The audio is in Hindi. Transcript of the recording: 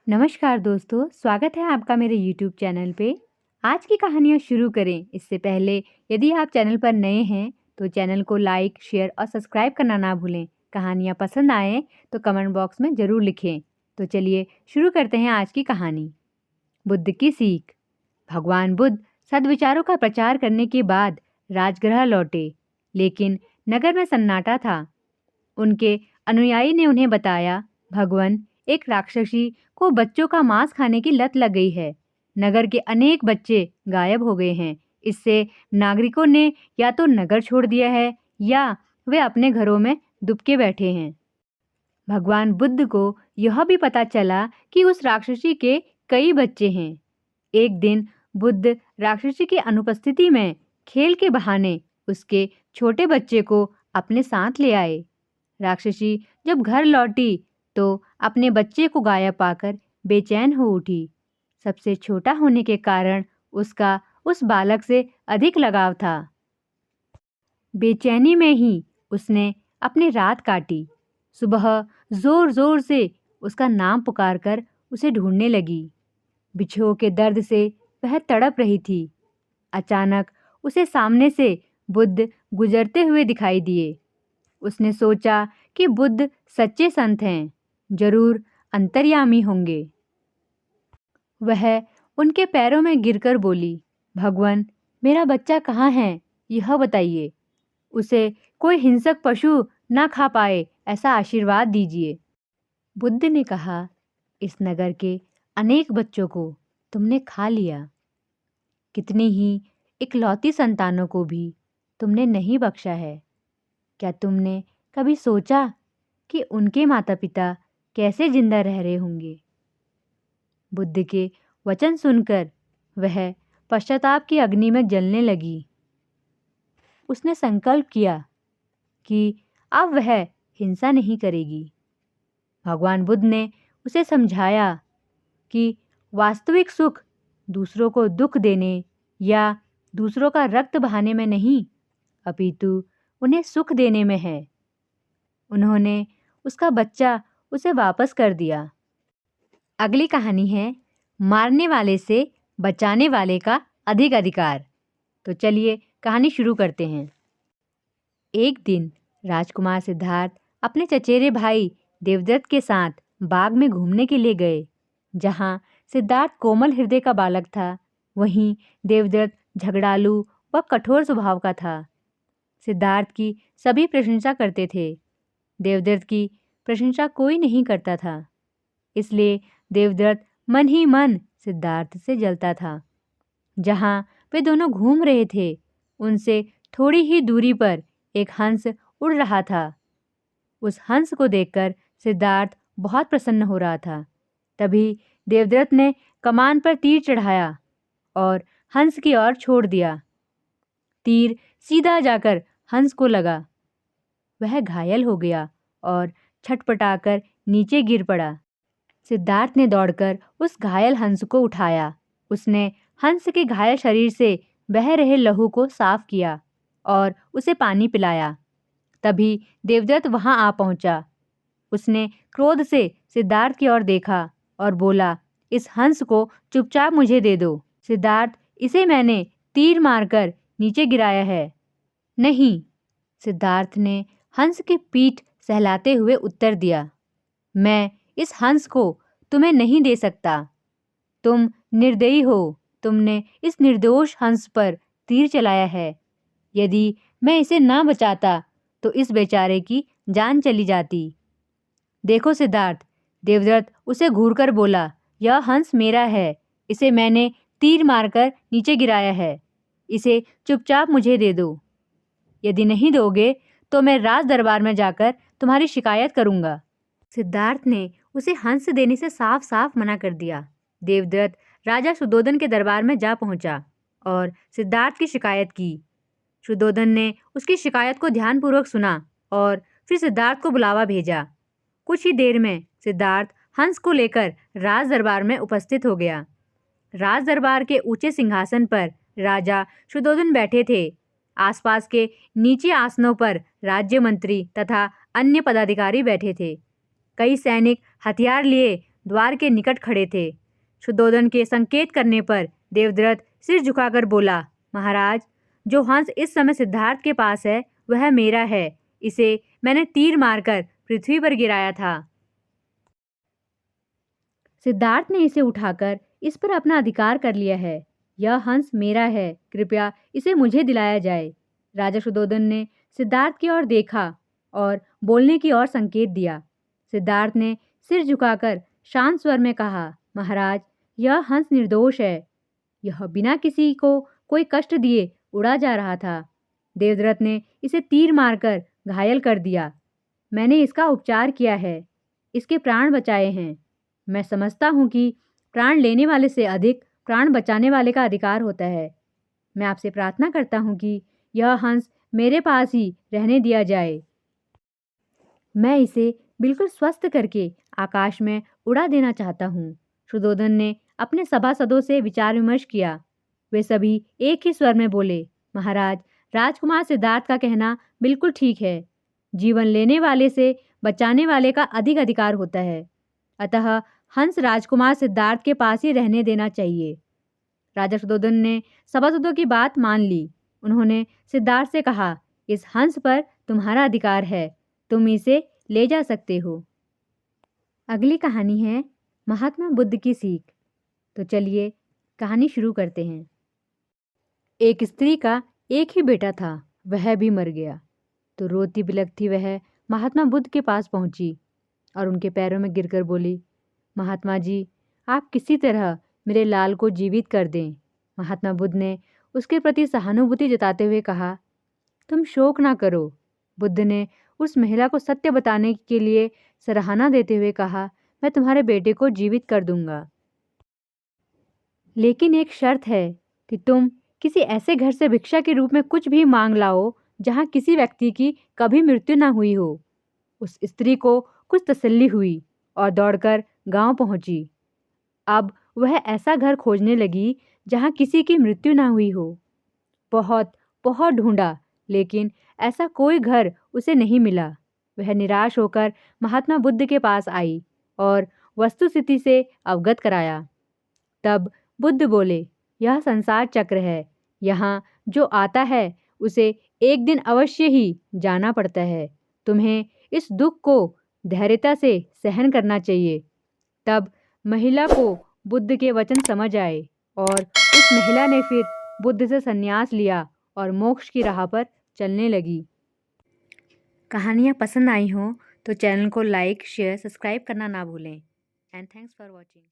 नमस्कार दोस्तों, स्वागत है आपका मेरे YouTube चैनल पे। आज की कहानियाँ शुरू करें इससे पहले यदि आप चैनल पर नए हैं तो चैनल को लाइक, शेयर और सब्सक्राइब करना ना भूलें। कहानियाँ पसंद आए तो कमेंट बॉक्स में ज़रूर लिखें। तो चलिए शुरू करते हैं आज की कहानी। बुद्ध की सीख। भगवान बुद्ध सद्विचारों का प्रचार करने के बाद राजगृह लौटे, लेकिन नगर में सन्नाटा था। उनके अनुयायी ने उन्हें बताया, भगवान, एक राक्षसी को बच्चों का मांस खाने की लत लग गई है। नगर के अनेक बच्चे गायब हो गए हैं। इससे नागरिकों ने या तो नगर छोड़ दिया है या वे अपने घरों में दुबके बैठे हैं। भगवान बुद्ध को यह भी पता चला कि उस राक्षसी के कई बच्चे हैं। एक दिन बुद्ध राक्षसी की अनुपस्थिति में खेल के बहाने उसके छोटे बच्चे को अपने साथ ले आए। राक्षसी जब घर लौटी तो अपने बच्चे को गायब पाकर बेचैन हो उठी। सबसे छोटा होने के कारण उसका उस बालक से अधिक लगाव था। बेचैनी में ही उसने अपनी रात काटी। सुबह जोर जोर से उसका नाम पुकारकर उसे ढूंढने लगी। बिच्छुओं के दर्द से वह तड़प रही थी। अचानक उसे सामने से बुद्ध गुजरते हुए दिखाई दिए। उसने सोचा कि बुद्ध सच्चे संत हैं, जरूर अंतर्यामी होंगे। वह उनके पैरों में गिरकर बोली, भगवान, मेरा बच्चा कहाँ है, यह बताइए। उसे कोई हिंसक पशु ना खा पाए, ऐसा आशीर्वाद दीजिए। बुद्ध ने कहा, इस नगर के अनेक बच्चों को तुमने खा लिया। कितनी ही इकलौती संतानों को भी तुमने नहीं बख्शा है। क्या तुमने कभी सोचा कि उनके माता पिता कैसे जिंदा रह रहे होंगे? बुद्ध के वचन सुनकर वह पश्चाताप की अग्नि में जलने लगी। उसने संकल्प किया कि अब वह हिंसा नहीं करेगी। भगवान बुद्ध ने उसे समझाया कि वास्तविक सुख दूसरों को दुख देने या दूसरों का रक्त बहाने में नहीं, अपितु उन्हें सुख देने में है। उन्होंने उसका बच्चा उसे वापस कर दिया। अगली कहानी है मारने वाले से बचाने वाले का अधिक अधिकार। तो चलिए कहानी शुरू करते हैं। एक दिन राजकुमार सिद्धार्थ अपने चचेरे भाई देवदत्त के साथ बाग में घूमने के लिए गए। जहाँ सिद्धार्थ कोमल हृदय का बालक था, वहीं देवदत्त झगड़ालू व कठोर स्वभाव का था। सिद्धार्थ की सभी प्रशंसा करते थे। देवदत्त की प्रशंसा कोई नहीं करता था, इसलिए देवदत्त मन ही मन सिद्धार्थ से जलता था। जहाँ वे दोनों घूम रहे थे, उनसे थोड़ी ही दूरी पर एक हंस उड़ रहा था। उस हंस को देखकर सिद्धार्थ बहुत प्रसन्न हो रहा था। तभी देवदत्त ने कमान पर तीर चढ़ाया और हंस की ओर छोड़ दिया। तीर सीधा जाकर हंस को लगा। वह घायल हो गया और छटपटाकर नीचे गिर पड़ा। सिद्धार्थ ने दौड़कर उस घायल हंस को उठाया। उसने हंस के घायल शरीर से बह रहे लहू को साफ किया और उसे पानी पिलाया। तभी देवदत्त वहां आ पहुंचा। उसने क्रोध से सिद्धार्थ की ओर देखा और बोला, इस हंस को चुपचाप मुझे दे दो। सिद्धार्थ, इसे मैंने तीर मारकर नीचे गिराया है। नहीं, सिद्धार्थ ने हंस की पीठ सहलाते हुए उत्तर दिया, मैं इस हंस को तुम्हें नहीं दे सकता। तुम निर्दयी हो। तुमने इस निर्दोष हंस पर तीर चलाया है। यदि मैं इसे ना बचाता तो इस बेचारे की जान चली जाती। देखो सिद्धार्थ, देवदत्त उसे घूरकर बोला, यह हंस मेरा है। इसे मैंने तीर मारकर नीचे गिराया है। इसे चुपचाप मुझे दे दो। यदि नहीं दोगे तो मैं राज दरबार में जाकर तुम्हारी शिकायत करूंगा। सिद्धार्थ ने उसे हंस देने से साफ साफ मना कर दिया। देवदत्त राजा शुद्धोधन के दरबार में जा पहुंचा और सिद्धार्थ की शिकायत की। शुद्धोधन ने उसकी शिकायत को ध्यानपूर्वक सुना और फिर सिद्धार्थ को बुलावा भेजा। कुछ ही देर में सिद्धार्थ हंस को लेकर राज दरबार में उपस्थित हो गया। राज दरबार के ऊंचे सिंहासन पर राजा शुद्धोधन बैठे थे। आसपास के नीचे आसनों पर राज्य मंत्री तथा अन्य पदाधिकारी बैठे थे। कई सैनिक हथियार लिए द्वार के निकट खड़े थे। शुद्धोधन के संकेत करने पर देवव्रत सिर झुकाकर बोला, महाराज, जो हंस इस समय सिद्धार्थ के पास है वह मेरा है। इसे मैंने तीर मारकर पृथ्वी पर गिराया था। सिद्धार्थ ने इसे उठाकर इस पर अपना अधिकार कर लिया है। यह हंस मेरा है, कृपया इसे मुझे दिलाया जाए। राजा शुद्धोधन ने सिद्धार्थ की ओर देखा और बोलने की ओर संकेत दिया। सिद्धार्थ ने सिर झुकाकर शांत स्वर में कहा, महाराज, यह हंस निर्दोष है। यह बिना किसी को कोई कष्ट दिए उड़ा जा रहा था। देवव्रत ने इसे तीर मारकर घायल कर दिया। मैंने इसका उपचार किया है, इसके प्राण बचाए हैं। मैं समझता हूँ कि प्राण लेने वाले से अधिक प्राण बचाने वाले का अधिकार होता है। मैं आपसे प्रार्थना करता हूँ कि यह हंस मेरे पास ही रहने दिया जाए। मैं इसे बिल्कुल स्वस्थ करके आकाश में उड़ा देना चाहता हूँ। शुद्धोधन ने अपने सभासदों से विचार विमर्श किया। वे सभी एक ही स्वर में बोले, महाराज, राजकुमार सिद्धार्थ का कहना बिल्कुल ठीक है। जीवन लेने वाले से बचाने वाले का अधिक अधिकार होता है। अतः हंस राजकुमार सिद्धार्थ के पास ही रहने देना चाहिए। राजा शुद्धोधन ने सभासदों की बात मान ली। उन्होंने सिद्धार्थ से कहा, इस हंस पर तुम्हारा अधिकार है, तुम इसे ले जा सकते हो। अगली कहानी है महात्मा बुद्ध की सीख। तो चलिए कहानी शुरू करते हैं। एक स्त्री का एक ही बेटा था, वह भी मर गया। तो रोती बिलखती वह महात्मा बुद्ध के पास पहुंची और उनके पैरों में गिरकर बोली, महात्मा जी, आप किसी तरह मेरे लाल को जीवित कर दें। महात्मा बुद्ध ने उसके प्रति सहानुभूति जताते हुए कहा, तुम शोक ना करो। बुद्ध ने उस महिला को सत्य बताने के लिए सराहना देते हुए कहा, मैं तुम्हारे बेटे को जीवित कर दूंगा, लेकिन एक शर्त है कि तुम किसी ऐसे घर से भिक्षा के रूप में कुछ भी मांग लाओ जहां किसी व्यक्ति की कभी मृत्यु न हुई हो। उस स्त्री को कुछ तसल्ली हुई और दौड़कर गांव पहुंची। अब वह ऐसा घर खोजने लगी जहां किसी की मृत्यु न हुई हो। बहुत बहुत ढूंढा, लेकिन ऐसा कोई घर उसे नहीं मिला। वह निराश होकर महात्मा बुद्ध के पास आई और वस्तुस्थिति से अवगत कराया। तब बुद्ध बोले, यह संसार चक्र है। यहाँ जो आता है उसे एक दिन अवश्य ही जाना पड़ता है। तुम्हें इस दुख को धैर्यता से सहन करना चाहिए। तब महिला को बुद्ध के वचन समझ आए और उस महिला ने फिर बुद्ध से संन्यास लिया और मोक्ष की राह पर चलने लगी। कहानियाँ पसंद आई हों तो चैनल को लाइक, शेयर, सब्सक्राइब करना ना भूलें। And thanks for watching.